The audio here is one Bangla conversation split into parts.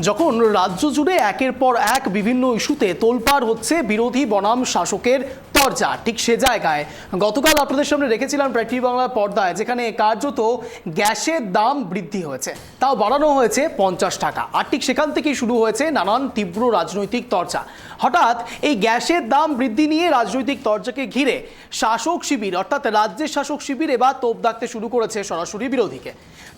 যখন রাজ্য জুড়ে একের পর এক বিভিন্ন ইস্যুতে তোলপাড় হচ্ছে বিরোধী বনাম শাসকের তরজা, ঠিক সে জায়গায় গতকাল আপনাদের সামনে রেখেছিলাম প্রায় টিভি বাংলার পর্দায়, যেখানে কার্যত গ্যাসের দাম বৃদ্ধি হয়েছে, তাও বাড়ানো হয়েছে 50 টাকা। আর ঠিক সেখান থেকেই শুরু হয়েছে নানান তীব্র রাজনৈতিক তরজা। হঠাৎ এই গ্যাসের দাম বৃদ্ধি নিয়ে রাজনৈতিক তরজাকে ঘিরে শাসক শিবির অর্থাৎ রাজ্যের শাসক শিবির এবার তোপ দাগতে শুরু করেছে সরাসরি বিরোধীকে।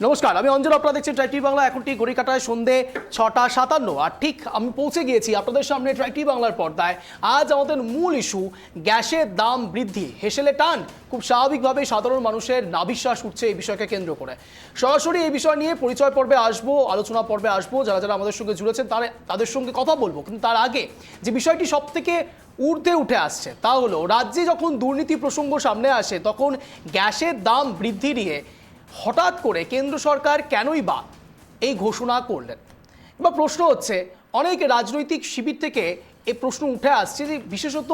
নমস্কার, আমি অঞ্জন, আপনারা দেখছেন ট্রাই টিভি বাংলা। এখন ঠিক ঘড়ি কাটায় সন্ধ্যে 6:57, আর ঠিক আমি পৌঁছে গিয়েছি আপনাদের সামনে ট্রাই টিভি বাংলার পর্দায়। আজ আমাদের মূল ইস্যু গ্যাসের দাম বৃদ্ধি, হেসেলে টান। খুব স্বাভাবিকভাবে সাধারণ মানুষের নাবিশ্বাস উঠছে এই বিষয়কে কেন্দ্র করে। সরাসরি এই বিষয় নিয়ে পরিচয় পর্বে আসবো, আলোচনা পর্বে আসবো, যারা যারা আমাদের সঙ্গে জুড়েছেন তাদের সঙ্গে কথা বলবো। কিন্তু তার আগে যে বিষয়টি সব থেকে ঊর্ধ্বে উঠে আসছে তা হলো, রাজ্যে যখন দুর্নীতি প্রসঙ্গ সামনে আসে তখন গ্যাসের দাম বৃদ্ধি নিয়ে হঠাৎ করে কেন্দ্র সরকার কেনই বা এই ঘোষণা করলেন। এবার প্রশ্ন হচ্ছে, অনেক রাজনৈতিক শিবির থেকে এই প্রশ্ন উঠে আসছে যে বিশেষত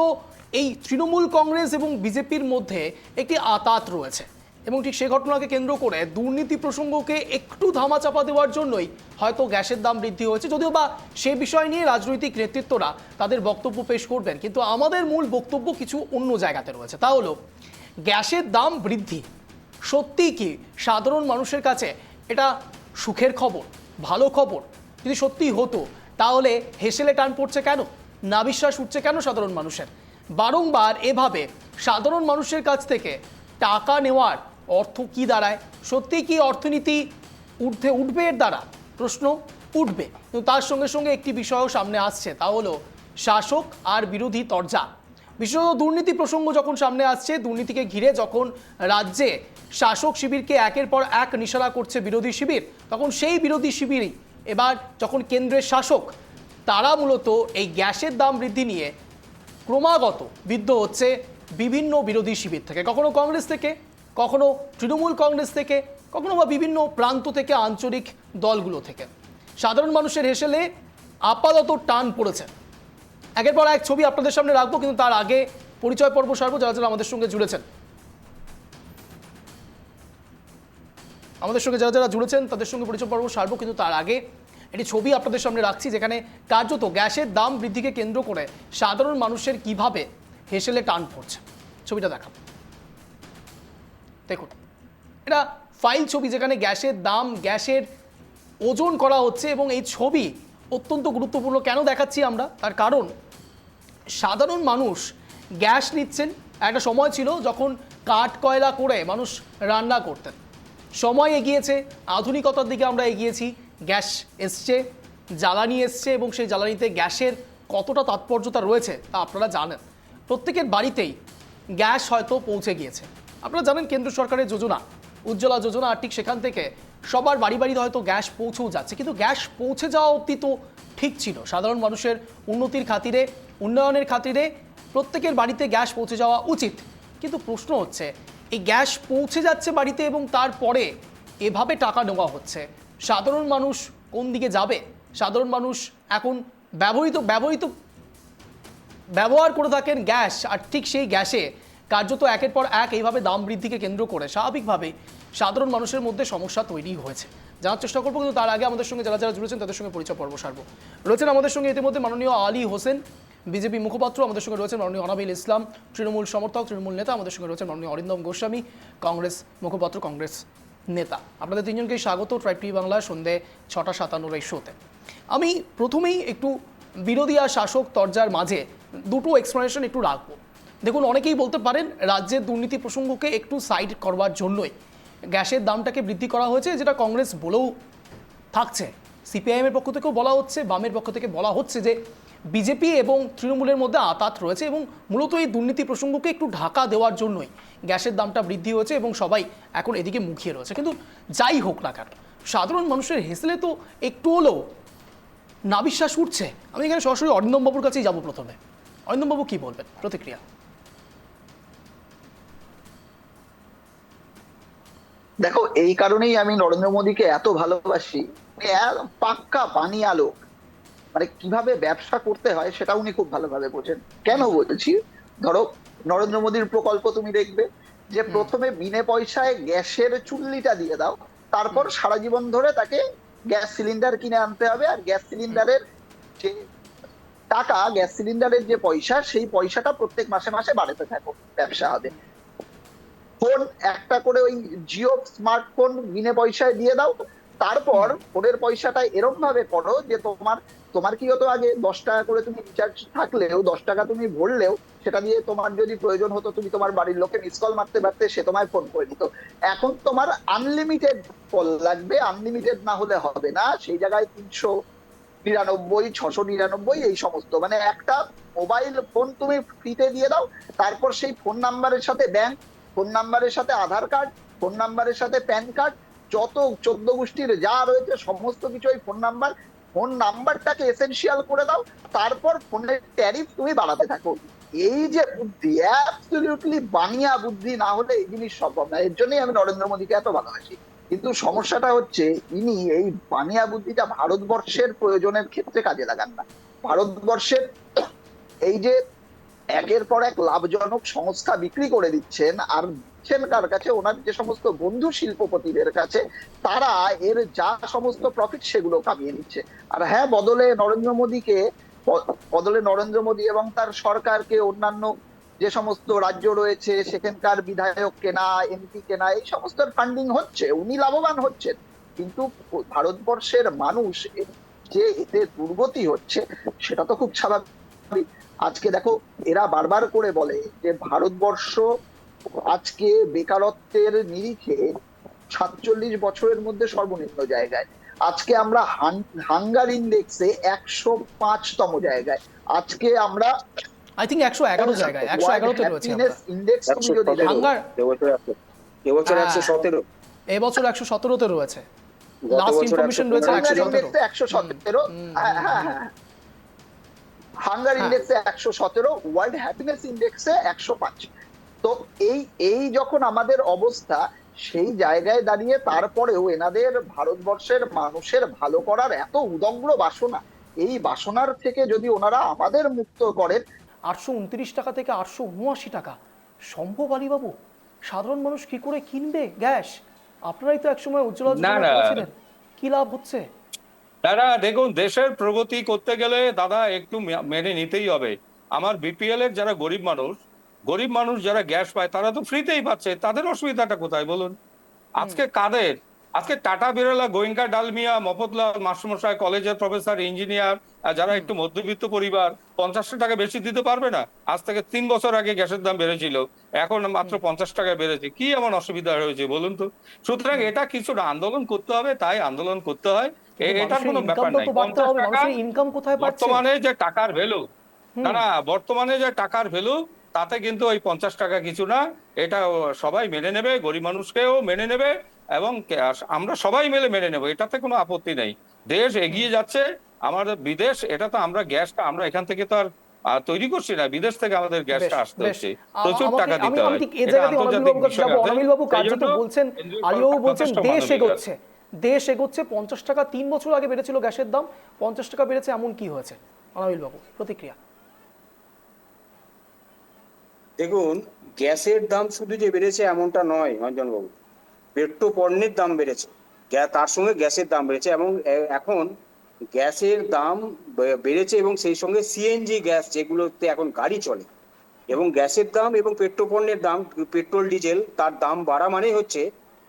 এই তৃণমূল কংগ্রেস এবং বিজেপির মধ্যে একটি আঁতাত রয়েছে, এবং ঠিক সেই ঘটনাকে কেন্দ্র করে দুর্নীতি প্রসঙ্গকে একটু ধামাচাপা দেওয়ার জন্যই হয়তো গ্যাসের দাম বৃদ্ধি হয়েছে। যদিও বা সে বিষয় নিয়ে রাজনৈতিক নেতৃত্বরা তাদের বক্তব্য পেশ করবেন, কিন্তু আমাদের মূল বক্তব্য কিছু অন্য জায়গাতে রয়েছে। তা হলো, গ্যাসের দাম বৃদ্ধি সত্যিই কি সাধারণ মানুষের কাছে এটা সুখের খবর, ভালো খবর? যদি সত্যিই হতো তাহলে হেসেলে টান পড়ছে কেন, নাবিশ্বাস উঠছে কেন সাধারণ মানুষের? বারংবার এভাবে সাধারণ মানুষের কাছ থেকে টাকা নেওয়ার অর্থ কি দাঁড়ায়? সত্যি কি অর্থনীতি উঠবে এর দ্বারা? প্রশ্ন উঠবে, কিন্তু তার সঙ্গে সঙ্গে একটি বিষয়ও সামনে আসছে, তা হলো শাসক আর বিরোধী তরজা। বিশেষত দুর্নীতি প্রসঙ্গ যখন সামনে আসছে, দুর্নীতিকে ঘিরে যখন রাজ্যে শাসক শিবিরকে একের পর এক নিশানা করছে বিরোধী শিবির, তখন সেই বিরোধী শিবিরই এবার যখন কেন্দ্রের শাসক, তারা মূলত এই গ্যাসের দাম বৃদ্ধি নিয়ে ক্রমাগত বিদ্ধ হচ্ছে বিভিন্ন বিরোধী শিবির থেকে, কখনো কংগ্রেস থেকে, কখনো তৃণমূল কংগ্রেস থেকে, কখনো বা বিভিন্ন প্রান্ত থেকে, আঞ্চলিক দলগুলো থেকে। সাধারণ মানুষের হেসেলে আপাতত টান পড়েছে। একের পর এক ছবি আপনাদের সামনে রাখবো, কিন্তু তার আগে পরিচয় পর্ব সারবো যারা যারা আমাদের সঙ্গে জুড়েছেন। যারা যারা জুড়েছেন তাদের সঙ্গে পরিচয় পর্ব সারবো, কিন্তু তার আগে একটি ছবি আপনাদের সামনে রাখছি, যেখানে কার্যত গ্যাসের দাম বৃদ্ধিকে কেন্দ্র করে সাধারণ মানুষের কিভাবে হেসেলে টান পড়ছে। ছবিটা দেখাবো, দেখুন। এটা ফাইল ছবি, যেখানে গ্যাসের দাম, গ্যাসের ওজন করা হচ্ছে, এবং এই ছবি অত্যন্ত গুরুত্বপূর্ণ। কেন দেখাচ্ছি আমরা? তার কারণ সাধারণ মানুষ গ্যাস নিচ্ছেন। একটা সময় ছিল যখন কাঠ কয়লা করে মানুষ রান্না করতেন। সময় এগিয়েছে, আধুনিকতার দিকে আমরা এগিয়েছি, গ্যাস এসছে, জ্বালানি এসছে, এবং সেই জ্বালানিতে গ্যাসের কতটা তাৎপর্যতা রয়েছে তা আপনারা জানেন। প্রত্যেকের বাড়িতেই গ্যাস হয়তো পৌঁছে গিয়েছে। আপনারা জানেন কেন্দ্র সরকারের যোজনা উজ্জ্বলা যোজনা, আর ঠিক সেখান থেকে সবার বাড়ি বাড়িতে হয়তো গ্যাস পৌঁছেও যাচ্ছে। কিন্তু গ্যাস পৌঁছে যাওয়া অবধি তো ঠিক ছিল, সাধারণ মানুষের উন্নতির খাতিরে, উন্নয়নের খাতিরে প্রত্যেকের বাড়িতে গ্যাস পৌঁছে যাওয়া উচিত। কিন্তু প্রশ্ন হচ্ছে, এই গ্যাস পৌঁছে যাচ্ছে বাড়িতে এবং তারপরে এভাবে টাকা নেওয়া হচ্ছে, সাধারণ মানুষ কোন দিকে যাবে? সাধারণ মানুষ এখন ব্যবহার করে থাকেন গ্যাস, আর ঠিক সেই গ্যাসে কার্যত একের পর এক এইভাবে দাম বৃদ্ধিকে কেন্দ্র করে স্বাভাবিকভাবেই সাধারণ মানুষের মধ্যে সমস্যা তৈরি হয়েছে। জানার চেষ্টা করবো, কিন্তু তার আগে আমাদের সঙ্গে যারা যারা জুড়েছেন তাদের সঙ্গে পরিচয় পর্ব সারবো। রয়েছেন আমাদের সঙ্গে ইতিমধ্যে মাননীয় আলী হোসেন, বিজেপি মুখপাত্র। আমাদের সঙ্গে রয়েছেন মাননীয় অনাবিল ইসলাম, তৃণমূল সমর্থক, তৃণমূল নেতা। আমাদের সঙ্গে রয়েছেন মাননীয় অরিন্দম গোস্বামী, কংগ্রেস মুখপাত্র, কংগ্রেস নেতা। আপনাদের তিনজনকেই স্বাগত ট্রাই টিভি বাংলা সন্ধ্যে 6:57 এই শোতে। আমি প্রথমেই একটু বিরোধী আর শাসক তরজার মাঝে দুটো এক্সপ্লেনেশন একটু রাখবো। দেখুন, অনেকেই বলতে পারেন রাজ্যের দুর্নীতি প্রসঙ্গকে একটু সাইড করবার জন্যই গ্যাসের দামটাকে বৃদ্ধি করা হয়েছে, যেটা কংগ্রেস বলেও থাকছে, সিপিআইএমের পক্ষ থেকেও বলা হচ্ছে, বামের পক্ষ থেকে বলা হচ্ছে যে বিজেপি এবং তৃণমূলের মধ্যে আঁতাত রয়েছে, এবং মূলত এই দুর্নীতি প্রসঙ্গকে একটু ঢাকা দেওয়ার জন্যই গ্যাসের দামটা বৃদ্ধি হয়েছে, এবং সবাই এখন এদিকে মুখিয়ে রয়েছে। কিন্তু যাই হোক না কেন, সাধারণ মানুষের হেসলে তো একটু হলেও নাবিশ্বাস উঠছে। আমি এখানে সরাসরি অরিন্দম বাবুর কাছেই যাবো প্রথমে। অরিন্দম বাবু, কি বলবেন, প্রতিক্রিয়া? দেখো, এই কারণেই আমি নরেন্দ্র মোদীকে এত ভালোবাসি। পাক্কা বানিয়া লোক, মানে কিভাবে ব্যবসা করতে হয় সেটা উনি খুব ভালোভাবে বোঝেন। কেন বলছি? ধরো, নরেন্দ্র মোদীর প্রকল্প তুমি দেখবে যে প্রথমে বিনে পয়সায় গ্যাসের চুল্লিটা দিয়ে দাও, তারপর সারা জীবন ধরে তাকে গ্যাস সিলিন্ডার কিনে আনতে হবে, আর গ্যাস সিলিন্ডারের যে টাকা, গ্যাস সিলিন্ডারের যে পয়সা, সেই পয়সাটা প্রত্যেক মাসে মাসে বাড়াতে থাকো, ব্যবসা হবে। ফোন একটা করে ওই জিও স্মার্টফোন বিনা পয়সায় দিয়ে দাও, তারপর ফোনের পয়সাটা এরকম ভাবে করো যে তোমার তোমার কি হতো, আগে 10 টাকা করে তুমি রিচার্জ থাকলেও, 10 টাকা তুমি ভরলেও সেটা দিয়ে তোমার যদি প্রয়োজন হতো তুমি তোমার বাড়ির লোকে মিস কল মারতে পারতে, সে তোমায় ফোন করে দিত। এখন তোমার আনলিমিটেড কল লাগবে, আনলিমিটেড না হলে হবে না, সেই জায়গায় 399, 699 এই সমস্ত, মানে একটা মোবাইল ফোন তুমি ফ্রিতে দিয়ে দাও। তারপর সেই ফোন নাম্বারের সাথে ব্যাংক, ফোন নাম্বারের সাথে আধার কার্ড, ফোন নাম্বারের সাথে প্যান কার্ড, যত 14 গোষ্ঠীর যা রয়েছে সমস্ত কিছু ওই ফোন নাম্বারটাকে এসেনশিয়াল করে দাও। তারপর ফোনের ট্যারিফ তুমি বাড়াতে থাকো। এই যে বুদ্ধি, অ্যাবসলিউটলি বানিয়া বুদ্ধি, না হলে এই জিনিস সম্ভব না। এর জন্যই আমি নরেন্দ্র মোদীকে এত ভালোবাসি। কিন্তু সমস্যাটা হচ্ছে ইনি এই বানিয়া বুদ্ধিটা ভারতবর্ষের প্রয়োজনের ক্ষেত্রে কাজে লাগান না। ভারতবর্ষের এই যে একের পর এক লাভজনক সংস্থা বিক্রি করে দিচ্ছেন, আর দিচ্ছেন কার কাছে? ওনার যে সমস্ত বন্ধু শিল্পপতিদের কাছে। তারা এর যা সমস্ত প্রফিট সেগুলো কামিয়ে নিচ্ছে। আর হ্যাঁ, বদলে নরেন্দ্র মোদী এবং তার সরকারকে অন্যান্য যে সমস্ত রাজ্য রয়েছে সেখানকার বিধায়ক কেনা, এমপি কেনা, এই সমস্ত ফান্ডিং হচ্ছে, উনি লাভবান হচ্ছেন। কিন্তু ভারতবর্ষের মানুষ যে এতে দুর্গতি হচ্ছে সেটা তো খুব স্বাভাবিক। আজকে দেখো, এরা বারবার করে বলে যে ভারতবর্ষ আজকে বেকারত্বের নিরিখে 47 বছরের মধ্যে সর্বনিম্ন জায়গায়। আজকে আমরা হাঙ্গার ইন্ডেক্সে 105তম জায়গায়। আজকে আমরা আই থিঙ্ক 111 জায়গায়, 111তে রয়েছে আমরা। ইন্ডেক্স তুমি যদি হাঙ্গার এবছর 117, এবছর 117তে রয়েছে, লাস্ট ইনফরমেশন রয়েছে হাঙ্গার 117। ইন্ডেক্সে 117, হ্যাঁ, হাঙ্গার ইন্ডেক্সে 117, ওয়ার্ল্ড হ্যাপিনেস ইন্ডেক্সে 105। তো এই যখন আমাদের অবস্থা, সেই জায়গায় দাঁড়িয়ে তারপরেও এনাদের ভারতবর্ষের মানুষের ভালো করার এত উদগ্র বাসনা, এই বাসনার থেকে যদি ওনারা আমাদের মুক্ত করেন। 829 টাকা থেকে 879 টাকা সম্ভব আলীবাবু? সাধারণ মানুষ কি করে কিনবে গ্যাস? আপনারাই তো একসময় উজ্জ্বলা যোজনা করেছিলেন, কি লাভ হচ্ছে? দাদা দেখুন, দেশের প্রগতি করতে গেলে দাদা একটু মেনে নিতেই হবে। আমার বিপিএল এর যারা গরিব মানুষ যারা গ্যাস পায় তারা তো ফ্রিতেই পাচ্ছে, তাদের অসুবিধাটা কোথায় বলুন? আজকে টাটা বিড়লা, গোয়েঙ্কা ডালমিয়া, মফতলাল মাস্টারমশাই, কলেজের প্রফেসর, ইঞ্জিনিয়ার, যারা একটু মধ্যবিত্ত পরিবার 50 টাকা বেশি দিতে পারবে না? আজ থেকে 3 বছর আগে গ্যাসের দাম বেড়েছিল, এখন মাত্র 50 টাকা বেড়েছে, কি এমন অসুবিধা হয়েছে বলুন তো? সুতরাং এটা কিছুটা আন্দোলন করতে হবে, তাই আন্দোলন করতে হয়, এটার কোনো ব্যাপার নাই। 50 টাকা ইনকাম কোথায় পাচ্ছে? বর্তমানে যে টাকার ভ্যালু, বর্তমানে যে টাকার ভ্যালু, তাতে কিন্তু ওই 50 টাকা কিছু না। এটা সবাই মেনে নেবে, গরিব মানুষকেও মেনে নেবে, এবং আমরা সবাই মিলে মেনে নেবো, এটাতে কোনো আপত্তি নেই। দেশ এগিয়ে যাচ্ছে। আমাদের বিদেশ, এটা তো আমরা গ্যাসটা আমরা এখান থেকে তো আর তৈরি করছি না, বিদেশ থেকে আমাদের গ্যাসটা আসতে হচ্ছে, প্রচুর টাকা দিতে হয়। অনিলবাবু কার্যত বলছেন, আলীবাবু বলছেন দেশ এগোচ্ছে 50 টাকা 3 বছর আগে বেড়েছিল গ্যাসের দাম, 50 টাকা বেড়েছে, এমন কি হয়েছে? অনিলবাবু প্রতিক্রিয়া। দেখুন, গ্যাসের দাম শুধু যে বেড়েছে এমনটা নয় অঞ্জনবাবু, পেট্রোপণ্যের দাম বেড়েছে, তার সঙ্গে গ্যাসের দাম বেড়েছে, এবং এখন গ্যাসের দাম বেড়েছে এবং সেই সঙ্গে সিএনজি গ্যাস যেগুলোতে এখন গাড়ি চলে, এবং গ্যাসের দাম এবং পেট্রোপণ্যের দাম, পেট্রোল ডিজেল, তার দাম বাড়া মানে হচ্ছে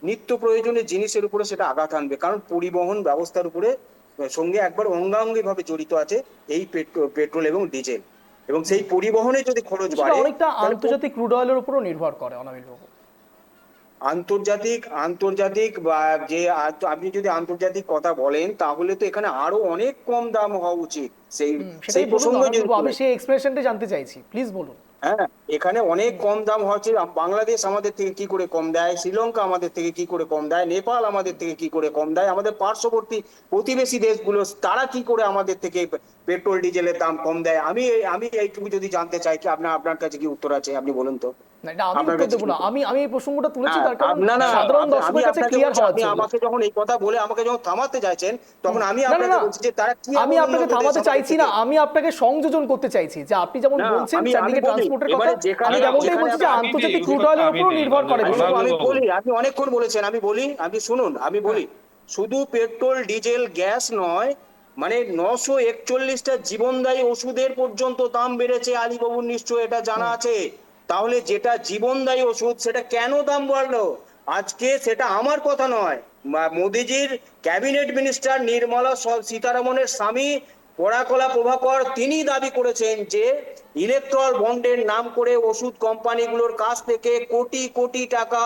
নিত্য প্রয়োজনীয় জিনিসের উপরে সেটা আঘাত আনবে। কারণ পরিবহন ব্যবস্থার উপরে সঙ্গে একবার অঙ্গাঙ্গি ভাবে জড়িত আছে এই পেট্রোল এবং ডিজেল, এবং সেই পরিবহনে যদি খরচ বাড়ে, অনেকটা আন্তর্জাতিক ক্রুড অয়েলের উপরও নির্ভর করে অনিলবাবু। আন্তর্জাতিক বা যে আপনি যদি আন্তর্জাতিক কথা বলেন, তাহলে তো এখানে আরো অনেক কম দাম হওয়া উচিত। সেই প্রসঙ্গে আমি সেই এক্সপ্রেশনটা জানতে চাইছি, প্লিজ বলুন। হ্যাঁ, এখানে অনেক কম দাম হচ্ছে। বাংলাদেশ আমাদের থেকে কি করে কম দেয়, শ্রীলঙ্কা আমাদের থেকে কি করে কম দেয়, নেপাল আমাদের থেকে কি করে কম দেয়, আমাদের পার্শ্ববর্তী প্রতিবেশী দেশগুলো তারা কি করে আমাদের থেকে পেট্রোল ডিজেলের দাম কম দেয়? আমি এইটুকু যদি জানতে চাই, কি আপনার কাছে কি উত্তর আছে? আপনি বলুন তো। আমি এই প্রসঙ্গটা তুলেছি তার কারণ সাধারণ দর্শকের কাছে ক্লিয়ার হওয়ার জন্য। আমাকে যখন এই কথা বলে আমাকে যখন থামাতে চাইছেন, তখন আমি আপনাকে বলছি যে তারা কি। আমি আপনাকে থামাতে চাইছি না, আমি আপনাকে সংযোজন করতে চাইছি যে আপনি যেমন বলছেন চারদিকে ট্রান্সপোর্টের কথা, আমি তেমনটাই বলছি যে আন্তর্জাতিক ক্রুড অয়েলের উপর নির্ভর করে। আমি বলি, আপনি অনেকক্ষণ বলেছেন, আমি বলি, আপনি শুনুন, আমি বলি। শুধু পেট্রোল ডিজেল গ্যাস নয়, মানে 941টা জীবনদায়ী ওষুধের পর্যন্ত দাম বেড়েছে। আলীবাবুর নিশ্চয় এটা জানা আছে। তাহলে যেটা জীবনদায়ী ওষুধ সেটা কেন দাম বাড়লো আজকে? সেটা আমার কথা নয়, মোদিজির ক্যাবিনেট মিনিস্টার নির্মলা সীতারামনের স্বামী পরাকলা প্রভাকর তিনি দাবি করেছেন যে ইলেকট্রল বন্ডের নাম করে ওষুধ কোম্পানিগুলোর কাছ থেকে কোটি কোটি টাকা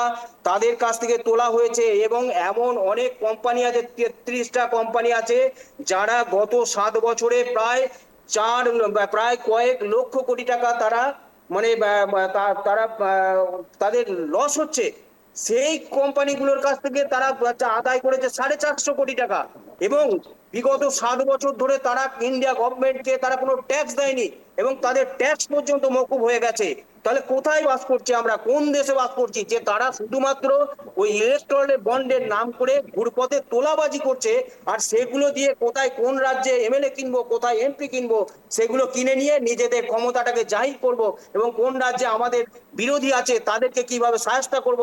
তাদের কাছ থেকে তোলা হয়েছে। এবং এমন অনেক কোম্পানি আছে, 33টা কোম্পানি আছে যারা গত 7 বছরে প্রায় কয়েক লক্ষ কোটি টাকা তারা মানে তারা তাদের লস হচ্ছে। সেই কোম্পানিগুলোর কাছ থেকে তারা আদায় করেছে 450 কোটি টাকা। এবং বিগত 7 বছর ধরে তারা ইন্ডিয়া গভর্নমেন্টকে তারা কোনো ট্যাক্স দেয়নি এবং তাদের ট্যাক্স পর্যন্ত মকুব হয়ে গেছে। তাহলে কোথায় বাস করছি আমরা, কোন দেশে বাস করছি যে তারা শুধুমাত্র ওই ইলেকট্রল বন্ডের নাম করে ঘুরপথে তোলাবাজি করছে, আর সেগুলো দিয়ে কোথায় কোন রাজ্যে এমএলএ কিনবো, কোথায় এমপি কিনবো, সেগুলো কিনে নিয়ে নিজেদের ক্ষমতাটাকে জাহির করব এবং কোন রাজ্যে আমাদের বিরোধী আছে তাদেরকে কিভাবে সাহায্য করব,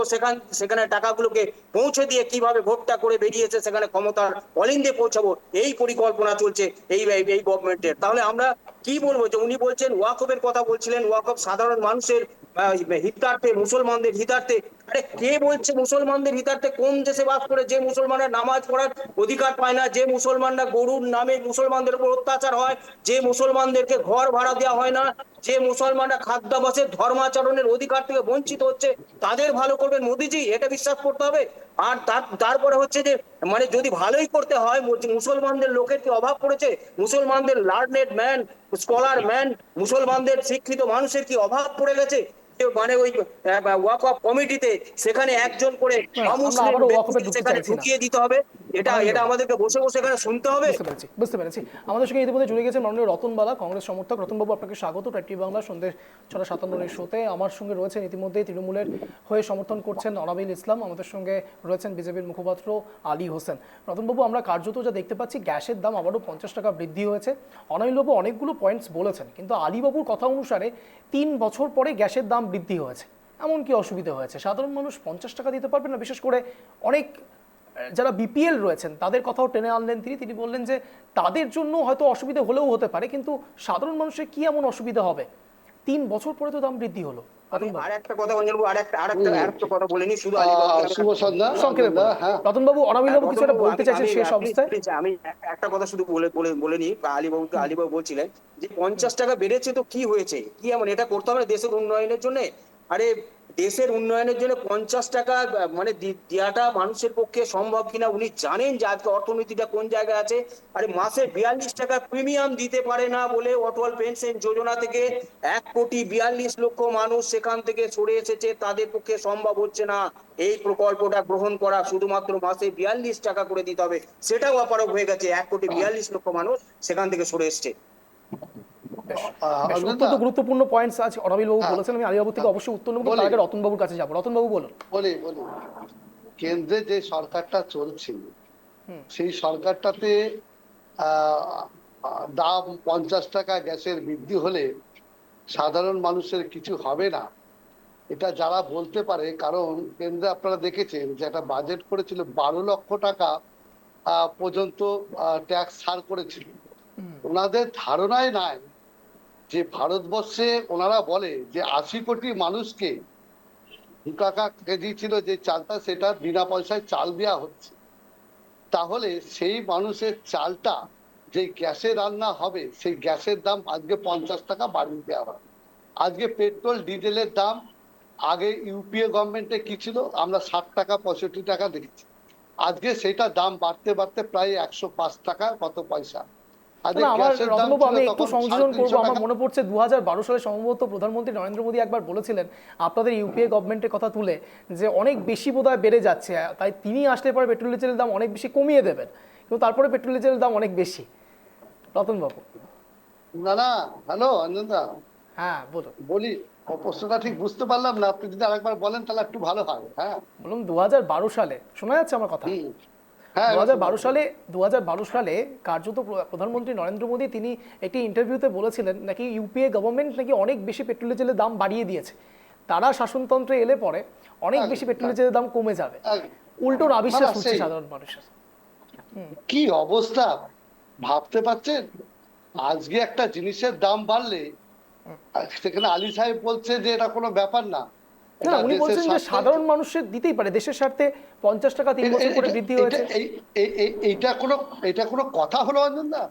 সেখানে টাকাগুলোকে পৌঁছে দিয়ে কিভাবে ভোটটা করে বেরিয়েছে সেখানে ক্ষমতার অলিন্দে পৌঁছাবো, এই পরিকল্পনা চলছে এই গভর্নমেন্টের। তাহলে আমরা কি বলবো? যে উনি বলছেন ওয়াকফের কথা বলছিলেন, ওয়াকফ সাধারণ মানুষের হিতার্থে, মুসলমানদের হিতার্থে। আরে কে বলছে মুসলমানদের হিতার্থে? কোন দেশে বাস করে যে মুসলমানরা নামাজ পড়ার অধিকার পায় না, যে মুসলমানরা গরুর নামে মুসলমানদের উপর অত্যাচার হয়, যে মুসলমানদেরকে ঘর ভাড়া দেওয়া হয় না, যে মুসলমানরা খাদ্যাভ্যাসের ধর্মাচরণের অধিকার থেকে বঞ্চিত হচ্ছে, তাদের ভালো করবেন মোদিজি, এটা বিশ্বাস করতে হবে। আর তারপরে হচ্ছে যে মানে যদি ভালোই করতে হয়, মুসলমানদের লোকের কি অভাব পড়েছে? মুসলমানদের লার্নেড ম্যান, স্কলার ম্যান, মুসলমানদের শিক্ষিত মানুষের কি অভাব পড়ে গেছে? মানে ওই ওয়াকফ কমিটিতে সেখানে একজন করে আমরা আবারও ওয়াকফে ঢুকতে সেখানে চাইছি না। ঢুকিয়ে দিতে হবে। এটা আমাদেরকে বসে বসে এখানে শুনতে হবে। বুঝতে পেরেছি। আমাদের সঙ্গে ইতিমধ্যে জুড়ে গেছেন মাননীয় রতনবালা, কংগ্রেস সমর্থক। রতনবাবু, আপনাকে স্বাগত টিভি বাংলা সন্ধ্যে 6:57 শোতে। আমার সঙ্গে রয়েছেন ইতিমধ্যে তৃণমূলের হয়ে সমর্থন করছেন অনাবিল ইসলাম, আমাদের সঙ্গে রয়েছেন বিজেপির মুখপাত্র আলী হোসেন। রতনবাবু, আমরা কার্যত যা দেখতে পাচ্ছি, গ্যাসের দাম আবারও 50 টাকা বৃদ্ধি হয়েছে। অনাবিলবাবু অনেকগুলো পয়েন্টস বলেছেন, কিন্তু আলীবাবুর কথা অনুসারে 3 বছর পরে গ্যাসের দাম বৃদ্ধি হয়েছে। এমন কি অসুবিধা হয়েছে? সাধারণ মানুষ 50 টাকা দিতে পারবেন না? বিশেষ করে অনেক যারা বিপিএল রয়েছেন তাদের কথাও টেনে আনলেন তিনি বললেন যে তাদের জন্য হয়তো অসুবিধা হলেও হতে পারে, কিন্তু সাধারণ মানুষের কি এমন অসুবিধা হবে? 3 বছর পরে তো দাম বৃদ্ধি হলো। আরেকটা কথা বলবো, আরেকটা কথা বলিনি, শুধু শুভ সন্ধ্যা। রতনবাবু, অনাবিলবাবু কিছু একটা বলতে চাইছেন শেষ অবস্থায়? আমি একটা কথা শুধু বলে নি। আলীবাবু বলছিলেন যে 50 টাকা বেড়েছে তো কি হয়েছে, কি এমন এটা করতে হবে দেশের উন্নয়নের জন্য? আরে দেশের উন্নয়নের জন্য 50 টাকা মানে দেওয়াটা মানুষের পক্ষে সম্ভব কিনা উনি জানেন যে আজকে অর্থনীতিটা কোন জায়গায় আছে। আরে মাসে 42 টাকা প্রিমিয়াম দিতে পারে না বলে অটল পেনশন যোজনা থেকে 1,42,00,000 মানুষ সেখান থেকে সরে এসেছে, তাদের পক্ষে সম্ভব হচ্ছে না এই প্রকল্পটা গ্রহণ করা। শুধুমাত্র মাসে 42 টাকা করে দিতে হবে, সেটাও অপারগ হয়ে গেছে। 1,42,00,000 মানুষ সেখান থেকে সরে এসছে। অত্যন্ত গুরুত্বপূর্ণ পয়েন্টস আছে অনাবিলবাবু বলেছেন। আমি আলীবাবু থেকে অবশ্যই উত্তর নেব, তার আগে রতনবাবুর কাছে যাবো। রতনবাবু বলুন। বলি কেন্দ্রে যে সরকারটা চলছে সেই সরকারটাতে দাম 50 টাকা গ্যাসের বৃদ্ধি হলে সাধারণ মানুষের কিছু হবে না, এটা যারা বলতে পারে। কারণ কেন্দ্রে আপনারা দেখেছেন যে একটা বাজেট করেছিল 12 লক্ষ টাকা পর্যন্ত ট্যাক্স ছাড় করেছিল। ওনাদের ধারণায় নাই যে ভারতবর্ষে ওনারা বলে যে 80 কোটি মানুষকে 2 টাকা কেজি ছিল যে চালটা, সেটা বিনা পয়সায় চাল দেওয়া হচ্ছে। তাহলে সেই মানুষের চালটা যে গ্যাসে রান্না হবে, সেই গ্যাসের দাম আজকে 50 টাকা বাড়িয়ে দেওয়া হবে। আজকে পেট্রোল ডিজেলের দাম আগে ইউপিএ গভর্নমেন্টে কি ছিল, আমরা 60 টাকা 65 টাকা দেখেছি। আজকে সেটা দাম বাড়তে বাড়তে প্রায় 105 টাকা কত পয়সা। আমি একটু সংযোজন করবো। আমার মনে পড়ছে 2012 সালে সম্ভবত প্রধানমন্ত্রী নরেন্দ্র মোদী একবার বলেছিলেন আপনাদের ইউপিএ গভর্নমেন্টের কথা তুলে যে অনেক বেশি বোধহয় বেড়ে যাচ্ছে, তাই তিনি আসলে পরে পেট্রোল ডিজেলের দাম অনেক বেশি কমিয়ে দেবেন, কিন্তু তারপরে পেট্রোল ডিজেলের দাম অনেক বেশি। রতনবাবু। না হ্যালো অঞ্জনদা। হ্যাঁ বলুন। বলি প্রশ্নটা ঠিক বুঝতে পারলাম না, আপনি যদি আরেকবার বলেন তাহলে একটু ভালো হয়। হ্যাঁ বলুন 2012 সালে, শোনা যাচ্ছে আমার কথা? 2012 সালে কার্যত প্রধানমন্ত্রী নরেন্দ্র মোদী তিনি একটি ইন্টারভিউতে বলেছিলেন নাকি ইউপিএ গভর্নমেন্ট নাকি অনেক বেশি পেট্রোল ডিজেলের দাম বাড়িয়ে দিয়েছে, তারা শাসনতন্ত্রে এলে পরে অনেক বেশি পেট্রোল ডিজেলের দাম কমে যাবে। উল্টো আবিশ্বাস হচ্ছে সাধারণ মানুষের। কি অবস্থা ভাবতে পারছেন? আজকে একটা জিনিসের দাম বাড়লে সেখানে আলী সাহেব বলছে যে এটা কোনো ব্যাপার না, না এটা উনি দেশের বলছেন যে স্বার্থে। সাধারণ মানুষের দিতেই পারে, দেশের স্বার্থে 50 টাকা 3 বছর করে বৃদ্ধি হয়েছে। এইটা কোনো কথা হলো অঞ্জনদা?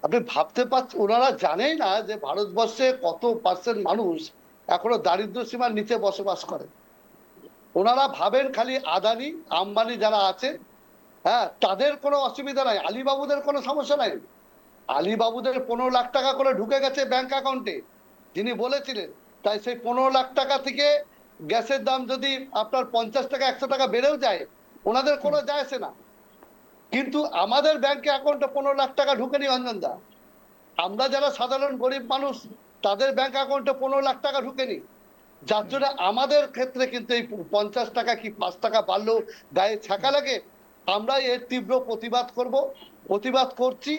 আপনি ভাবতে পারছেন ওনারা জানেই না যে ভারতবর্ষে কত পার্সেন্ট মানুষ এখনো দারিদ্র সীমার নিচে বসবাস করে। ওনারা ভাবেন খালি আদানি আম্বানি যারা আছে, হ্যাঁ, তাদের কোনো অসুবিধা নাই, আলীবাবুদের কোনো সমস্যা নাই। আলীবাবুদের 15 লাখ টাকা করে ঢুকে গেছে ব্যাংক অ্যাকাউন্টে, যিনি বলেছিলেন। তাই সেই 15 লাখ টাকা থেকে গ্যাসের দাম যদি আপনার 50 টাকা 100 টাকা বেড়েও যায়, ওনাদের কোনো যায় আসে না। কিন্তু আমাদের ব্যাংকে অ্যাকাউন্টে 15 লাখ টাকা ঢুকেনি অঞ্জনদা। আমরা যারা সাধারণ গরিব মানুষ, তাদের ব্যাংক অ্যাকাউন্টে 15 লাখ টাকা ঢুকেনি। যার জন্য আমাদের ক্ষেত্রে কিন্তু এই 50 টাকা কি 5 টাকা বাড়লেও গায়ে ছাকা লাগে। আমরা এর তীব্র প্রতিবাদ করছি,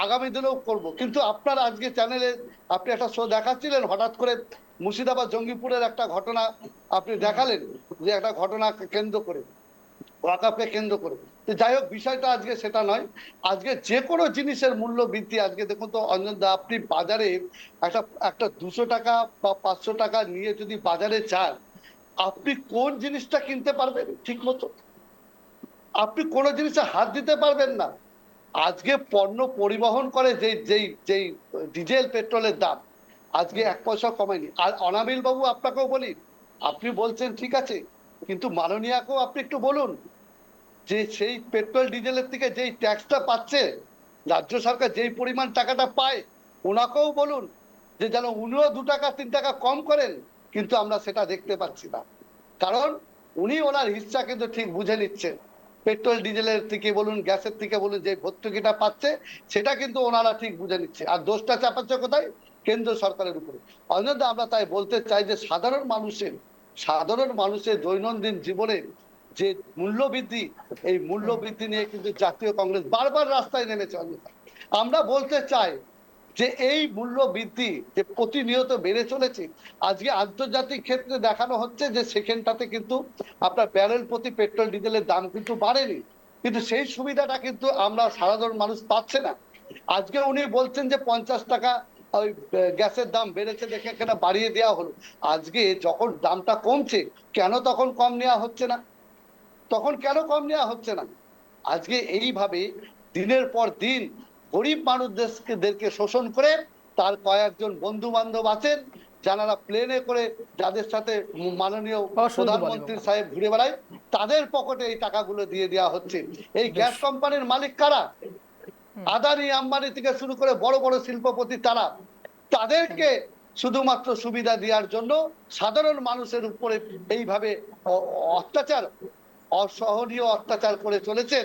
আগামী দিনেও করব। কিন্তু আপনার আজকে চ্যানেলে আপনি একটা শো দেখাচ্ছিলেন, হঠাৎ করে মুর্শিদাবাদ জঙ্গিপুরের একটা ঘটনা আপনি দেখালেন, যে একটা ঘটনা কেন্দ্র করে, ওয়াকাফকে কেন্দ্র করে। তো যাই হোক, বিষয়টা আজকে সেটা নয়। আজকে যে কোনো জিনিসের মূল্য বৃদ্ধি, আজকে দেখুন তো অঞ্জন দা, আপনি বাজারে একটা 200 টাকা বা 500 টাকা নিয়ে যদি বাজারে যান, আপনি কোন জিনিসটা কিনতে পারবেন ঠিক মতো? আপনি কোন জিনিসে হাত দিতে পারবেন না। আজকে পণ্য পরিবহন করে যেই যেই যেই ডিজেল পেট্রোলের দাম আজকে 1 পয়সা কমেনি। আর অনাবিল বাবু, আপনাকেও বলি, আপনি বলছেন ঠিক আছে, কিন্তু মাননীয়াকেও আপনি একটু বলুন যে সেই পেট্রোল ডিজেলের থেকে যেই ট্যাক্সটা পাচ্ছে রাজ্য সরকার, যেই পরিমাণ টাকাটা পায়, ওনাকেও বলুন যে যেন উনিও 2 টাকা 3 টাকা কম করেন। কিন্তু আমরা সেটা দেখতে পাচ্ছি না, কারণ উনি ওনার হিস্সা কিন্তু ঠিক বুঝে নিচ্ছেন। পেট্রোল ডিজেলের থেকে বলুন, গ্যাসের থেকে বলুন, যে ভর্তুকিটা পাচ্ছে সেটা কিন্তু ওনারা ঠিক বুঝে নিচ্ছে। আর দোষটা চাপাচ্ছে কোথায়? কেন্দ্র সরকারের উপরে। অন্যথা আমরা তাই বলতে চাই যে সাধারণ মানুষের দৈনন্দিন জীবনে যে মূল্যবৃদ্ধি, এই মূল্যবৃদ্ধি নিয়ে কিন্তু জাতীয় কংগ্রেস বারবার রাস্তায় নেমেছে। আমরা বলতে চাই যে এই মূল্য বৃদ্ধি যে প্রতিনিয়ত বেড়ে চলেছে, আজকে আন্তর্জাতিক ক্ষেত্রে দেখানো হচ্ছে যে সেখানটাতে কিন্তু আপনার ব্যারেল প্রতি পেট্রোল ডিজেলের দাম কিন্তু বাড়েনি, কিন্তু সেই সুবিধাটা কিন্তু আমরা সাধারণ মানুষ পাচ্ছে না। আজকে উনি বলছেন যে 50 টাকা ওই গ্যাসের দাম বেড়েছে দেখে এখানে বাড়িয়ে দেওয়া হলো। আজকে যখন দামটা কমছে, কেন তখন কম নেওয়া হচ্ছে না? আজকে এইভাবে দিনের পর দিন গরিব মানুষদেরকে শোষণ করে তার কয়েকজন বন্ধু বান্ধব আছেন, যারা প্লেনে করে, যাদের সাথে মাননীয় প্রধানমন্ত্রী সাহেব ঘুরে বেড়ায়, তাদের পকেটে এই টাকাগুলো দিয়ে দেওয়া হচ্ছে। এই গ্যাস কোম্পানির মালিক কারা? আদানি আম্বানি থেকে শুরু করে বড় বড় শিল্পপতি, তাদেরকে শুধুমাত্র সুবিধা দেওয়ার জন্য সাধারণ মানুষের উপরে এইভাবে অসহনীয় অত্যাচার করে চলেছেন।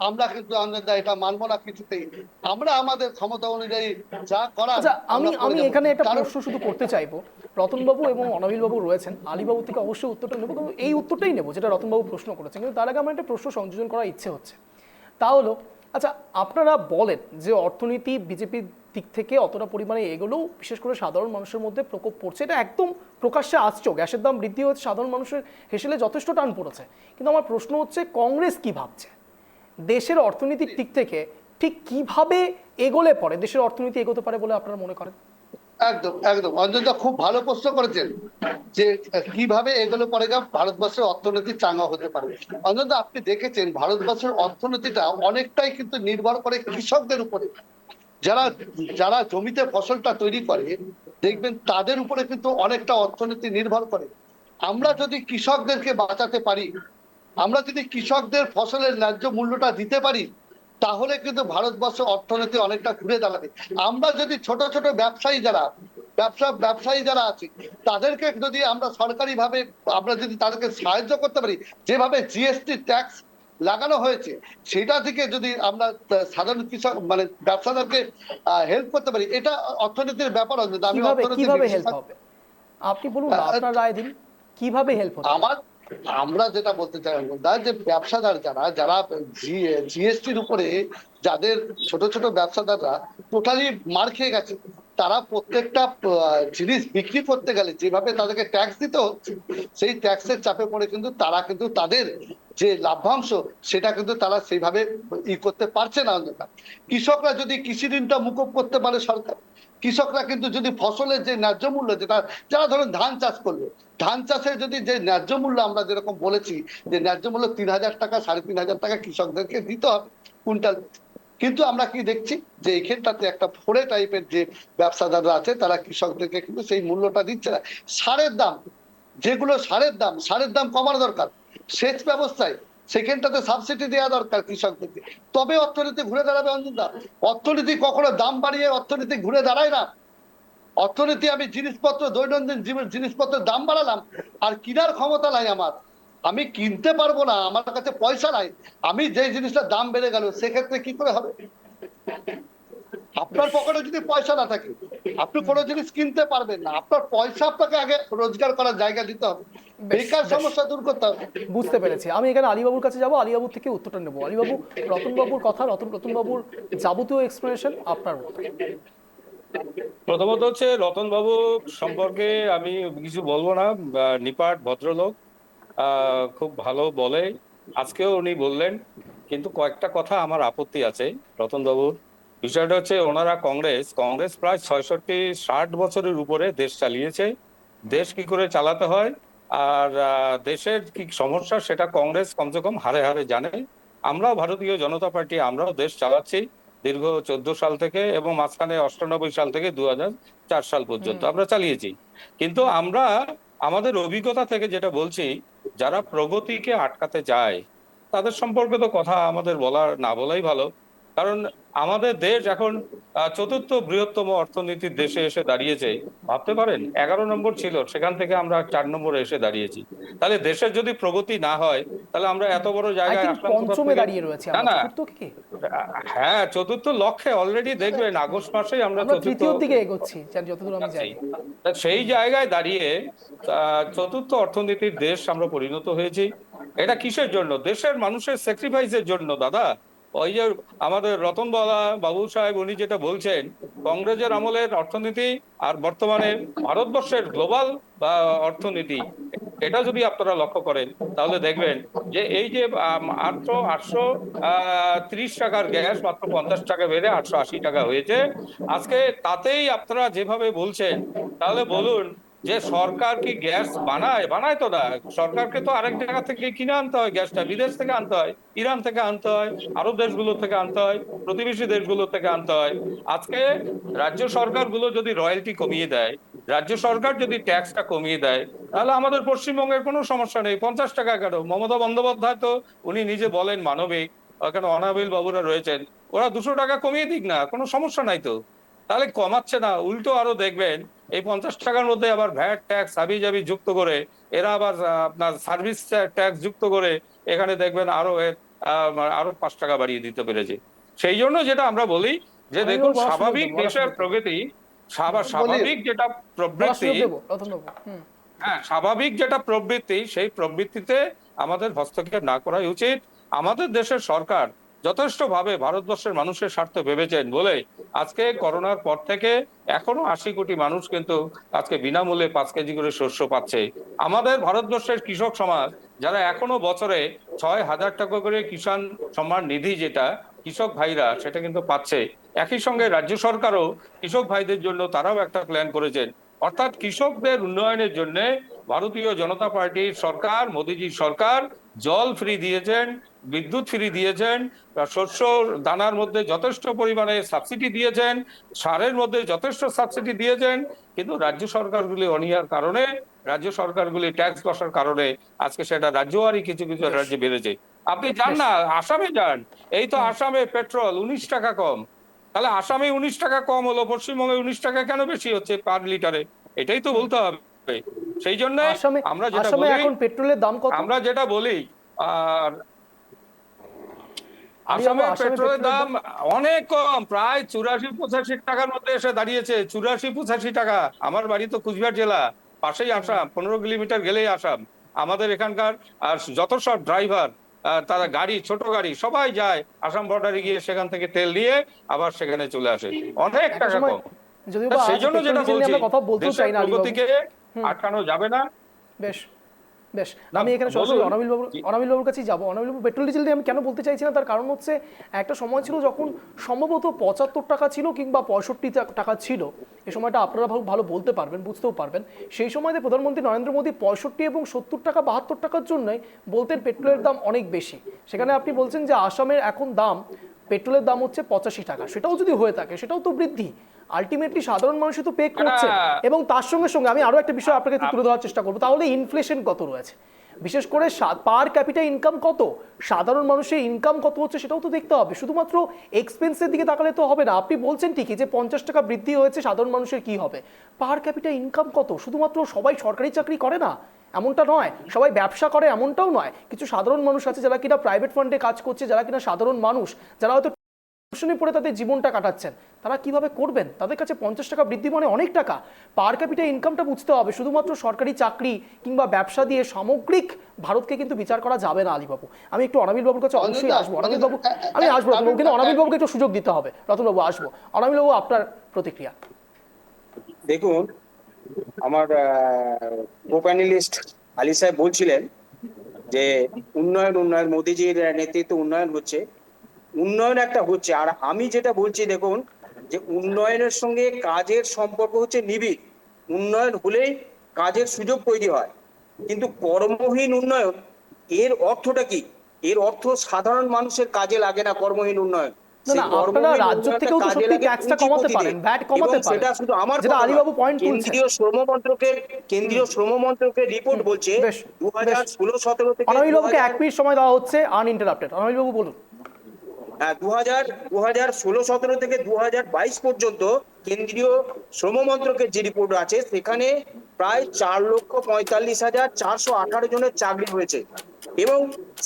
আমরা কিন্তু এটা মানবো না কিছুতেই। আমরা আমাদের ক্ষমতা অনুযায়ী যা করার। আচ্ছা, আমি এখানে একটা প্রশ্ন শুধু করতে চাইবো। রতনবাবু এবং অনাবিল বাবু রয়েছেন, আলীবাবু থেকে অবশ্যই উত্তরটা নেবো, কিন্তু এই উত্তরটাই নেবো যেটা রতনবাবু প্রশ্ন করেছেন। কিন্তু তার আগে আমার একটা প্রশ্ন সংযোজন করার ইচ্ছে হচ্ছে, তা হলো, আচ্ছা আপনারা বলেন যে অর্থনীতি বিজেপির দিক থেকে অতটা পরিমাণে এগুলো, বিশেষ করে সাধারণ মানুষের মধ্যে প্রকোপ পড়ছে, এটা একদম প্রকাশ্যে আসছে। গ্যাসের দাম বৃদ্ধি হচ্ছে, সাধারণ মানুষের হেসেলে যথেষ্ট টান পড়েছে। কিন্তু আমার প্রশ্ন হচ্ছে, কংগ্রেস কি ভাবছে দেশের অর্থনীতির দিক থেকে? ঠিক কিভাবে এগোলে পরে দেশের অর্থনীতি এগোতে পারে বলে আপনারা মনে করেন? একদম একদম অঞ্জনদা খুব ভালো প্রশ্ন করেছেন, যে কিভাবে এগুলো পরে ভারতবর্ষের অর্থনীতি চাঙ্গা হতে পারে। অঞ্জনদা, আপনি দেখেছেন ভারতবর্ষের অর্থনীতিটা অনেকটাই কিন্তু নির্ভর করে কৃষকদের উপরে। যারা যারা জমিতে ফসলটা তৈরি করে, দেখবেন তাদের উপরে কিন্তু অনেকটা অর্থনীতি নির্ভর করে। আমরা যদি কৃষকদেরকে বাঁচাতে পারি, আমরা যদি কৃষকদের ফসলের ন্যায্য মূল্যটা দিতে পারি, তাহলে কিন্তু ভারতবর্ষ অর্থনীতি অনেকটা ঘুরে দাঁড়াবে। আমরা যদি ছোট ছোট ব্যবসায়ী যারা আছে, তাদেরকে যদি আমরা সরকারি ভাবে আমরা যদি তাদেরকে সাহায্য করতে পারি, যেভাবে জিএসটি ট্যাক্স লাগানো হয়েছে, সেটা থেকে যদি আমরা সাধারণ কৃষক মানে ব্যবসাদারকে হেল্প করতে পারি, এটা অর্থনীতির ব্যাপার। আমি কিভাবে হেল্প হবে আপনি বলুন না, আপনার রায় দিন, কিভাবে হেল্প হবে? আমরা যেটা বলতে চাই যে ব্যবসাদার যারা জিএসটির উপরে, যাদের ছোট ছোট ব্যবসাদাররা টোটালি মার খেয়ে গেছে, তারা প্রত্যেকটা জিনিস বিক্রি করতে গেলে যেভাবে তাদেরকে ট্যাক্স দিতে হচ্ছে, সেই ট্যাক্সের চাপে পড়ে কিন্তু তারা কিন্তু তাদের যে লাভ্যাংশ সেটা কিন্তু তারা সেইভাবে করতে পারছে না। কৃষকরা যদি কৃষি ঋণটা মুকুব করতে পারে সরকার, কৃষকরা কিন্তু যদি ফসলের যে ন্যায্য মূল্য, যেটা যারা ধরুন ধান চাষ করবে, ধান চাষের যদি যে ন্যায্য মূল্য আমরা যেরকম বলেছি যে ন্যায্য মূল্য 3,000 টাকা 3,500 টাকা কৃষকদেরকে দিতে হবে কুইন্টাল, কিন্তু আমরা কি দেখছি যে এখানটাতে একটা ফোড়ে টাইপের যে ব্যবসাদাররা আছে তারা কৃষকদেরকে কিন্তু সেই মূল্যটা দিচ্ছে না। সারের দাম, যেগুলো সারের দাম কমানো দরকার, সেচ ব্যবস্থায় সেখানটাতে সাবসিডি দেওয়া দরকার কৃষকদেরকে, তবে অর্থনীতি ঘুরে দাঁড়াবে। অঞ্জনদা, অর্থনীতি কখনো দাম বাড়িয়ে অর্থনীতি ঘুরে দাঁড়ায় না। অর্থনীতি, আমি জিনিসপত্র দৈনন্দিন জিনিসপত্রের দাম বাড়ালাম আর কেনার ক্ষমতা নাই আমার, আমি কিনতে পারবো না, আমার কাছে পয়সা নাই, আমি যে জিনিসটার দাম বেড়ে গেল সেক্ষেত্রে কি করে হবে? আপনার পকেটে যদি পয়সা না থাকে আপনি কোনো জিনিস কিনতে পারবেন না, আপনার পয়সা আপনাকে আগে রোজগার করার জায়গা দিতে হবে, বেকার সমস্যা দূর করতে হবে। বুঝতে পেরেছি। আমি এখানে আলীবাবুর কাছে যাব, আলীবাবুর থেকে উত্তরটা নেবো। আলীবাবু, রতনবাবুর কথা, রতনবাবুর যাবতীয় এক্সপ্লেনেশন, আপনার উত্তর। প্রথমত হচ্ছে রতনবাবু সম্পর্কে আমি কিছু বলবো না, নিপাট ভদ্রলোক, খুব ভালো বলে, আজকেও উনি বললেন। কিন্তু কয়েকটা কথা আমার আপত্তি আছে রতনবাবুর। বিষয়টা হচ্ছে ওনারা কংগ্রেস প্রায় 66-60 বছরের উপরে দেশ চালিয়েছে। দেশ কি করে চালাতে হয় আর দেশের কি সমস্যা সেটা কংগ্রেস কমসে কম হারে হারে জানে। আমরাও ভারতীয় জনতা পার্টি, আমরাও দেশ চালাচ্ছি দীর্ঘ 14 সাল থেকে, এবং মাঝখানে 98 সাল থেকে 2004 সাল পর্যন্ত আমরা চালিয়েছি। কিন্তু আমরা আমাদের অভিজ্ঞতা থেকে যেটা বলছি, যারা প্রগতিকে আটকাতে যায় তাদের সম্পর্কে তো কথা আমাদের না বলাই ভালো। কারণ আমাদের দেশ এখন চতুর্থ বৃহত্তম অর্থনীতির দেশে এসে দাঁড়িয়েছে। ভাবতে পারেন, 11 নম্বর ছিল, সেখান থেকে আমরা 4 নম্বরে এসে দাঁড়িয়েছি। তাহলে দেশের যদি প্রগতি না হয় তাহলে আমরা এত বড় জায়গায় আসলাম কোথা পঞ্চমে থেকে? দাঁড়িয়ে রয়েছে না আমরা, না, চতুর্থ কি? হ্যাঁ, চতুর্থ লক্ষ্যে অলরেডি দেখবেন আগস্ট মাসেই আমরা চতুর্থ তৃতীয়র দিকে এগোচ্ছি যতদূর আমি জানি। সেই জায়গায় দাঁড়িয়ে চতুর্থ অর্থনীতির দেশ আমরা পরিণত হয়েছি। এটা কিসের জন্য? দেশের মানুষের স্যাক্রিফাইসের জন্য দাদা। ওই যে আমাদের রতনবালা বাবু সাহেব উনি যেটা বলছেন, কংগ্রেসের আমলের অর্থনীতি আর বর্তমানে ভারতবর্ষের গ্লোবাল অর্থনীতি, এটা যদি আপনারা লক্ষ্য করেন তাহলে দেখবেন যে এই যে মাত্র 830 টাকার গ্যাস মাত্র 50 টাকা বেড়ে 880 টাকা হয়েছে আজকে। তাতেই আপনারা যেভাবে বলছেন, তাহলে বলুন যে সরকার কি গ্যাস বানায় তো না। সরকারকে তো আরেক জায়গা থেকে কিনে আনতে হয়, গ্যাসটা বিদেশ থেকে আনতে হয়, ইরান থেকে আনতে হয়, আরব দেশগুলো থেকে আনতে হয়, প্রতিবেশী দেশগুলো থেকে আনতে হয়। আজকে রাজ্য সরকারগুলো যদি রয়্যালটি কমিয়ে দেয়, রাজ্য সরকার যদি ট্যাক্সটা কমিয়ে দেয়, তাহলে আমাদের পশ্চিমবঙ্গের কোনো সমস্যা নেই। 50 টাকা কেন? মমতা বন্দ্যোপাধ্যায় তো উনি নিজে বলেন মানবিক, ওখানে অনাবিল বাবুরা রয়েছেন, ওরা 200 টাকা কমিয়ে দিক না, কোনো সমস্যা নাই তো। তাহলে কমাচ্ছে না, উল্টো আরো দেখবেন এই 50 টাকার মধ্যে আবার ভ্যাট ট্যাক্স হাবি জাবি যুক্ত করে, এরা আবার আপনার সার্ভিস ট্যাক্স যুক্ত করে এখানে দেখবেন আরো 5 টাকা বাড়িয়ে দিতে পেরেছে। সেই জন্য যেটা আমরা বলি যে দেখুন, স্বাভাবিক দেশের প্রগতি, স্বাভাবিক যেটা প্রবৃত্তি, হ্যাঁ, স্বাভাবিক যেটা প্রবৃত্তি, সেই প্রবৃত্তিতে আমাদের হস্তক্ষেপ না করাই উচিত। আমাদের দেশের সরকার যথেষ্ট ভাবে ভারতবর্ষের মানুষের স্বার্থ ভেবেছেন বলে আজকে করোনার পর থেকে এখনো 80 কোটি মানুষ কিন্তু আজকে বিনামূল্যে 5 কেজি করে শস্য পাচ্ছে। আমাদের ভারতবর্ষের কৃষক সমাজ যারা এখনো বছরে 6,000 টাকা করে কিষাণ সম্মান নিধি, যেটা কৃষক ভাইরা সেটা কিন্তু পাচ্ছে। একই সঙ্গে রাজ্য সরকারও কৃষক ভাইদের জন্য তারাও একটা প্ল্যান করেছেন। অর্থাৎ কৃষকদের উন্নয়নের জন্য ভারতীয় জনতা পার্টির সরকার, মোদীজির সরকার জল ফ্রি দিয়েছেন, বিদ্যুৎ ফ্রি দিয়েছেন, শস্য দানার মধ্যে যথেষ্ট পরিমাণে সাবসিডি দিয়েছেন, সারের মধ্যে যথেষ্ট সাবসিডি দিয়েছেন। কিন্তু রাজ্য সরকারগুলি অনীহার কারণে, রাজ্য সরকারগুলি ট্যাক্স বসার কারণে আজকে সেটা রাজ্যওয়ারি কিছু কিছু রাজ্যে বেড়েছে। আপনি যান না, আসামে যান, এই তো আসামে পেট্রোল 19 টাকা কম। তাহলে আসামে 19 টাকা কম হলো, পশ্চিমবঙ্গে 19 টাকা কেন বেশি হচ্ছে পার লিটারে? এটাই তো বলতে হবে। সেই জন্য আমরা যেটা বলি, এখন পেট্রোলের দাম কত, আমরা যেটা বলি, আর আসামে পেট্রোলের দাম অনেক কম, প্রায় 84-85 টাকার মধ্যে এসে দাঁড়িয়েছে। 84-85 টাকা। আমার বাড়ি তো কুচবিহার জেলা, পাশেই আসাম, 15 কিলোমিটার গেলেই আসাম। আমাদের এখানকার আর যত সব ড্রাইভার, তারা গাড়ি, ছোট গাড়ি সবাই যায় আসাম বর্ডারে গিয়ে সেখান থেকে তেল নিয়ে আবার সেখানে চলে আসে, অনেক টাকা কম। সেই জন্য যেটা বলছি, দেশের প্রগতিকে আটকানো যাবে না। বেশ, বেশ, না, আমি এখানে সরাসরি বলুন। অনাবিল বাবুর কাছেই যাবো। অনাবিল বাবু, পেট্রোল ডিজেল নিয়ে আমি কেন বলতে চাইছি না, তার কারণ হচ্ছে একটা সময় ছিল যখন সম্ভবত 75 টাকা ছিল কিংবা 65 টাকা ছিল, এই সময়টা আপনারা ভালো বলতে পারবেন, বুঝতেও পারবেন। সেই সময়তে প্রধানমন্ত্রী নরেন্দ্র মোদী 65 এবং 70 টাকা 72 টাকার জন্যই বলতেন পেট্রোলের দাম অনেক বেশি। সেখানে আপনি বলছেন যে আসামের এখন দাম, পেট্রোলের দাম হচ্ছে 85 টাকা, সেটাও যদি হয়ে থাকে সেটাও তো বৃদ্ধি। আলটিমেটলি সাধারণ মানুষ তো পে করছে। এবং তার সঙ্গে সঙ্গে আমি আরো একটা বিষয় আপনাকে একটু তুলে ধরার চেষ্টা করবো, তাহলে ইনফ্লেশন কত রয়েছে, বিশেষ করে পার ক্যাপিটা ইনকাম কত, সাধারণ মানুষের ইনকাম কত হচ্ছে সেটাও তো দেখতে হবে। শুধুমাত্র এক্সপেন্সের দিকে তাকালে তো হবে না। আপনি বলছেন ঠিকই যে 50 টাকা বৃদ্ধি হয়েছে, সাধারণ মানুষের কি হবে, পার ক্যাপিটা ইনকাম কত? শুধুমাত্র সবাই সরকারি চাকরি করে না এমনটা নয়, সবাই ব্যবসা করে এমনটাও নয়। কিছু সাধারণ মানুষ আছে যারা কিনা প্রাইভেট ফান্ডে কাজ করছে, যারা কিনা সাধারণ মানুষ, যারা হয়তো টিউশনে পড়ে তাদের জীবনটা কাটাচ্ছেন, তারা কিভাবে করবেন? তাদের কাছে 50 টাকা বৃদ্ধি মানে অনেক টাকা। পার ক্যাপিটা ইনকামটা বুঝতে হবে। শুধুমাত্র সরকারি চাকরি কিংবা ব্যবসা দিয়ে সামগ্রিক ভারতকে কিন্তু বিচার করা যাবে না। আলীবাবু, আমি একটু অনাবিল বাবুর কাছে অবশ্যই আসবো। অনাবিল বাবু, আমি আসবো রতনবাবু, কিন্তু অনাবিল বাবুকে একটু সুযোগ দিতে হবে। রতনবাবু আসবো। অনাবিল বাবু, আপনার প্রতিক্রিয়া। দেখুন, আমার কো প্যানেলিস্ট আলী সাহেব বলছিলেন যে উন্নয়ন মোদিজির নেতৃত্বে উন্নয়ন হচ্ছে, উন্নয়ন একটা হচ্ছে। আর আমি যেটা বলছি, দেখুন, যে উন্নয়নের সঙ্গে কাজের সম্পর্ক হচ্ছে নিবিড়। উন্নয়ন হলেই কাজের সুযোগ তৈরি হয়, কিন্তু কর্মহীন উন্নয়ন, এর অর্থটা কি? এর অর্থ সাধারণ মানুষের কাজে লাগে না কর্মহীন উন্নয়ন। না, আপনারা রাজ্য থেকেও তো সত্যি ট্যাক্সটা কমাতে পারেন, ভ্যাট কমাতে পারেন, সেটা শুধু আমার যেটা আলীবাবু পয়েন্ট তুলছেন। কেন্দ্রীয় শ্রম মন্ত্রকের রিপোর্ট বলছে 2016-17 থেকে অনাবিল বাবুকে 1 মিনিট সময় দেওয়া হচ্ছে, আনইন্টারাপ্টেড। অনাবিল বাবু বলুন। 2016-17 থেকে 2022 পর্যন্ত কেন্দ্রীয় শ্রম মন্ত্রকের যে রিপোর্ট আছে, সেখানে প্রায় 4,45,418 জনের চাকরি হয়েছে, এবং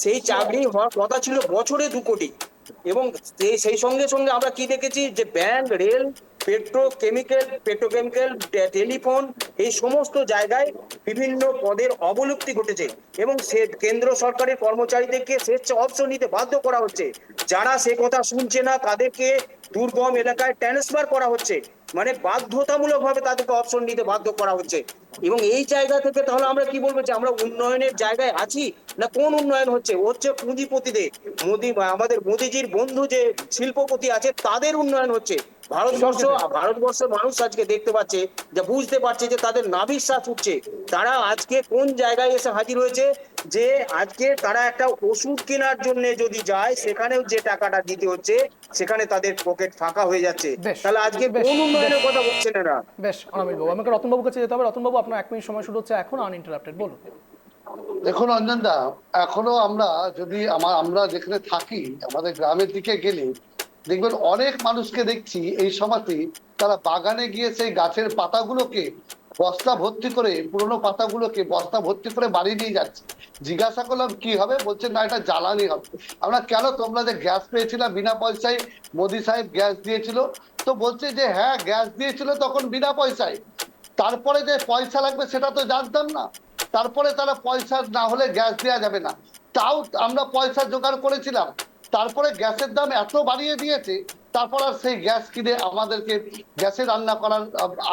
সেই চাকরি হওয়ার কথা ছিল বছরে 2 কোটি। এবং সেই সঙ্গে সঙ্গে আমরা কি দেখেছি, যে ব্যাংক, রেল, পেট্রোকেমিক্যাল, টেলিফোন, এই সমস্ত জায়গায় বিভিন্ন পদের অবলুপ্তি ঘটেছে, এবং সে কেন্দ্র সরকারের কর্মচারীদেরকে স্বেচ্ছা অবসর নিতে বাধ্য করা হচ্ছে। যারা সে কথা শুনছে না তাদেরকে দুর্গম এলাকায় ট্রান্সফার করা হচ্ছে, মানে বাধ্যতামূলক ভাবে তাদেরকে অবসর নিতে বাধ্য করা হচ্ছে। এবং এই জায়গা থেকে তাহলে আমরা কি বলবো, যে আমরা উন্নয়নের জায়গায় আছি না কোন উন্নয়ন হচ্ছে? হচ্ছে পুঁজিপতিদের, আমাদের মোদিজির বন্ধু যে শিল্পপতি আছে তাদের উন্নয়ন হচ্ছে। ভারতবর্ষের মানুষ আজকে দেখতে পাচ্ছে, যে বুঝতে পারছে যে তাদের নাভিশ্বাস উঠছে। তারা আজকে কোন জায়গায় এসে হাজির হয়েছে, যে আজকে তারা একটা ওষুধ কেনার জন্য যদি যায়, সেখানেও যে টাকাটা দিতে হচ্ছে, সেখানে তাদের পকেট ফাঁকা হয়ে যাচ্ছে। তাহলে আজকে কোন উন্নয়নের কথা বলছেন এরা? বেশ, অনামিল বাবু, আমাকে রতনবাবুর কাছে যেতে হবে। রতনবাবু, আপনার 1 মিনিট সময় শুরু হচ্ছে এখন, আনইন্টারাপ্টেড, বলুন। দেখুন অঞ্জন দা, এখনো আমরা যদি আমরা যেখানে থাকি, আমাদের গ্রামের দিকে গেলে দেখবেন অনেক মানুষকে দেখছি এই সময়তে তারা বাগানে গিয়ে সেই গাছের পাতাগুলোকে বস্তা ভর্তি করে, পুরোনো পাতাগুলোকে বস্তা ভর্তি করে বাড়ি নিয়ে যাচ্ছে। জিজ্ঞাসা করলাম কি হবে, বলছে না এটা জ্বালানি হবে। আমরা কেন, তোমরা যে গ্যাস পেয়েছিলাম বিনা পয়সায়, মোদি সাহেব গ্যাস দিয়েছিল, তো বলছে যে হ্যাঁ গ্যাস দিয়েছিল তখন বিনা পয়সায়, তারপরে যে পয়সা লাগবে সেটা তো জানতাম না। তারপরে তারা পয়সা না হলে গ্যাস দেওয়া যাবে না, তাও আমরা পয়সা জোগাড় করেছিলাম। তারপরে গ্যাসের দাম এত বাড়িয়ে দিয়েছে, তারপর আর সেই গ্যাস কিনে আমাদেরকে গ্যাসে রান্না করার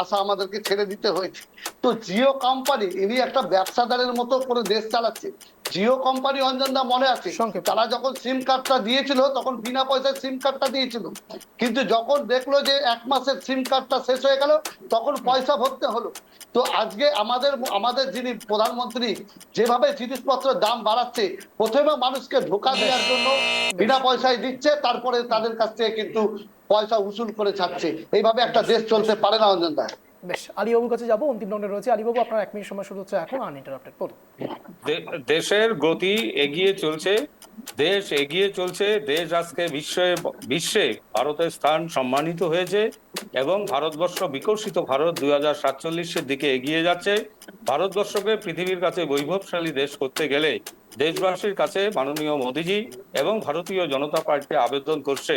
আশা আমাদেরকে ছেড়ে দিতে হয়েছে। তো জিও কোম্পানি, ইনি একটা ব্যবসাদারের মতো করে দেশ চালাচ্ছে। জিও কোম্পানি, অঞ্জনদা মনে আছে, তারা যখন সিম কার্ডটা দিয়েছিল তখন বিনা পয়সায় সিম কার্ডটা দিয়েছিল, কিন্তু যখন দেখলো যে 1 মাসের সিম কার্ডটা শেষ হয়ে গেল তখন পয়সা ভরতে হলো। তো আজকে আমাদের যিনি প্রধানমন্ত্রী যেভাবে জিনিসপত্রের দাম বাড়াচ্ছে, প্রথমে মানুষকে ধোঁকা দেওয়ার জন্য বিনা পয়সায় দিচ্ছে, তারপরে তাদের কাছ থেকে কিন্তু পয়সা উসুল করে ছাড়ছে। এইভাবে একটা দেশ চলতে পারে না অঞ্জন দা। বেশ, আলীবাবুর কাছে যাবো, অন্তিম রাউন্ডে রয়েছে। আলীবাবু, আপনার 1 মিনিট সময় শুরু হচ্ছে এখন, আনইন্টারাপ্টেড, বলুন। দেশের গতি এগিয়ে চলছে, দেশ এগিয়ে চলছে। দেশ আজকে বিশ্বে ভারতের স্থান সম্মানিত হয়েছে, এবং ভারতবর্ষ বিকশিত ভারত 2047-এর দিকে এগিয়ে যাচ্ছে। ভারতবর্ষকে পৃথিবীর কাছে বৈভবশালী দেশ করতে গেলে দেশবাসীর কাছে মাননীয় মোদিজি এবং ভারতীয় জনতা পার্টি আবেদন করছে,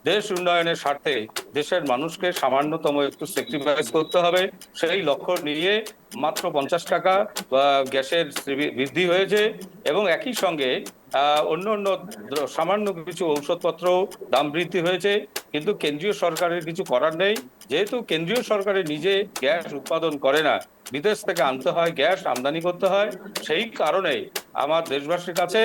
দেশ উন্নয়নের স্বার্থে দেশের মানুষকে সামান্যতম একটু স্যাক্রিফাইস করতে হবে। সেই লক্ষ্য নিয়ে মাত্র 50 টাকা গ্যাসের বৃদ্ধি হয়েছে, এবং একই সঙ্গে অন্য সামান্য কিছু ঔষধপত্র দাম বৃদ্ধি হয়েছে। কিন্তু কেন্দ্রীয় সরকারের কিছু করার নেই, যেহেতু কেন্দ্রীয় সরকারের নিজে গ্যাস উৎপাদন করে না, বিদেশ থেকে আনতে হয়, গ্যাস আমদানি করতে হয়। সেই কারণেই আমার দেশবাসীর কাছে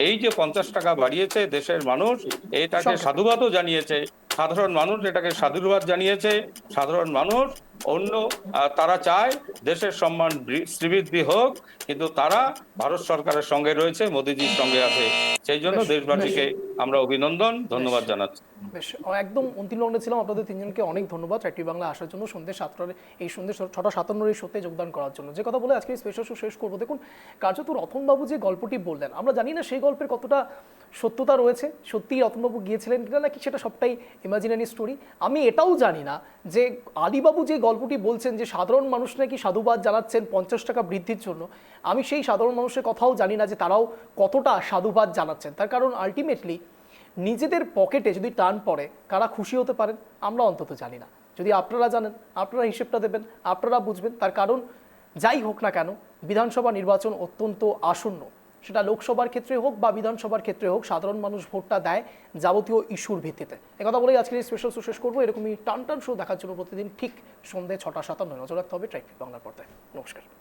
এই যে 50 টাকা বাড়িয়েছে দেশের মানুষ, এটাকে সাধুবাদও জানিয়েছে। সাধারণ মানুষ এটাকে সাধুবাদ জানিয়েছে। সাধারণ মানুষ অন্য তারা চায় দেশের সম্মান শ্রীবৃদ্ধি হোক, কিন্তু তারা ভারত সরকারের সঙ্গে রয়েছে, মোদিজির সঙ্গে আছে। সেই জন্য দেশবাসীকে আমরা অভিনন্দন, ধন্যবাদ জানাচ্ছি। বেশ, একদম অন্তিম লগ্নে ছিলাম। আপনাদের তিনজনকে অনেক ধন্যবাদ ট্র্যাক টিভি বাংলা আসার জন্য, সন্ধ্যে 7টার এই সন্ধ্যে 6:57 এই শোতে যোগদান করার জন্য। যে কথা বলে আজকে স্পেশাল শো শেষ করবো, দেখুন কার্যত রতনবাবু যে গল্পটি বললেন, আমরা জানি না সেই গল্পের কতটা সত্যতা রয়েছে, সত্যিই রতনবাবু গিয়েছিলেন কিনা, নাকি সেটা সবটাই ইমাজিনারি স্টোরি। আমি এটাও জানি না যে আলিবাবু যে গল্পটি বলছেন যে সাধারণ মানুষ নাকি সাধুবাদ জানাচ্ছেন 50 টাকা বৃদ্ধির জন্য, আমি সেই সাধারণ মানুষের কথাও জানি না যে তারাও কতটা সাধুবাদ জানাচ্ছেন। তার কারণ আলটিমেটলি নিজেদের পকেটে যদি টান পড়ে কারা খুশি হতে পারেন আমরা অন্তত জানি না। যদি আপনারা জানেন, আপনারা হিসেবটা দেবেন, আপনারা বুঝবেন। তার কারণ যাই হোক না কেন, বিধানসভা নির্বাচন অত্যন্ত আসন্ন। সেটা লোকসভার ক্ষেত্রে হোক বা বিধানসভার ক্ষেত্রে হোক, সাধারণ মানুষ ভোটটা দেয় যাবতীয় ইস্যুর ভিত্তিতে। একথা বলেই আজকের এই স্পেশাল শো শেষ করবো। এরকমই টান টান শো দেখার জন্য প্রতিদিন ঠিক সন্ধ্যে 6:57 নজর রাখতে হবে ট্র্যাক টিভি বাংলার পর্দায়। নমস্কার।